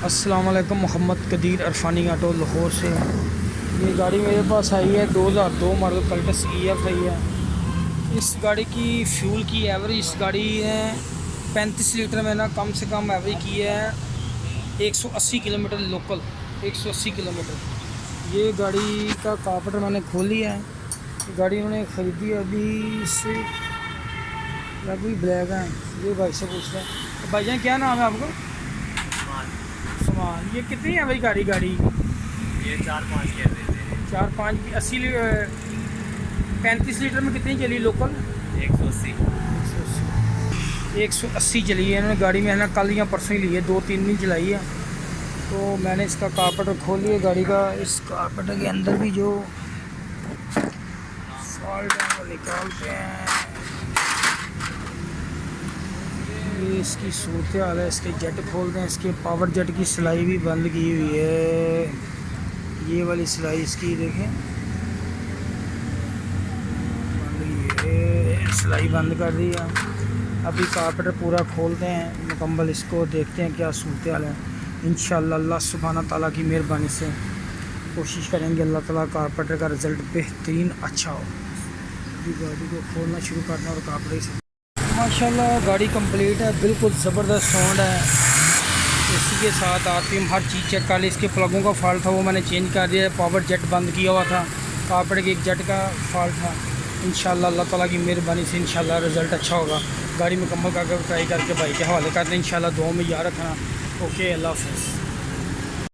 अस्सलाम वालेकुम। मोहम्मद कदीर अरफानी ऑटो लाहौर से। ये गाड़ी मेरे पास आई है 2002 मॉडल कल्टस EF आई है। इस गाड़ी की फ्यूल की एवरेज, इस गाड़ी ने 35 लीटर में ना कम से कम एवरेज की है 180 किलोमीटर लोकल, 180 किलोमीटर। ये गाड़ी का कार्पेटर मैंने खोल लिया है। गाड़ी उन्होंने ख़रीदी अभी से अभी ब्लैक है। ये भाई से पूछ रहे हैं, तो भाईजान क्या नाम है आपका? सामान। ये कितनी है भाई गाड़ी? ये 4-5 के दे रहे 4-5 की 80 35 लीटर में कितनी चली लोकल? 180। 180 चली है इन्होंने गाड़ी में, है ना। कल या परसों ही ली है, 2-3 दिन चलाई है। तो मैंने इसका कार्पेटर खोल लिया गाड़ी का। इस कार्पेटर के अंदर भी जो फॉल्ट है वो निकालते हैं। ये इसकी सूरत हाल है। इसके जेट खोलते हैं। इसके पावर जेट की सिलाई भी बंद की हुई है। ये वाली सिलाई इसकी देखें, बंद की है, सिलाई बंद कर दी है। अभी कार्पेटर पूरा खोलते हैं मुकम्मल, इसको देखते हैं क्या सूरत हाल है। इंशाअल्लाह अल्लाह सुब्हाना ताला की मेहरबानी से कोशिश करेंगे अल्लाह ताला कार्पेटर का रिज़ल्ट बेहतरीन अच्छा हो। अभी गाड़ी को खोलना शुरू करना और कार्पेटर से माशाल्लाह गाड़ी कंप्लीट है, बिल्कुल ज़बरदस्त साउंड है। इसी के साथ RPM हर चीज़ चेक कर ली। इसके प्लगों का फॉल्ट था वो मैंने चेंज कर दिया है। पावर जेट बंद किया हुआ था, कार्पेट के एक जेट का फॉल्ट था। इंशाअल्लाह अल्लाह ताला की मेहरबानी से इंशाअल्लाह रिज़ल्ट अच्छा होगा। गाड़ी मुकम्मल करके ट्राई करके भाई के हवाले करते हैं। इंशाअल्लाह दुआ में याद रखना। ओके, अल्लाह हाफ़िज़।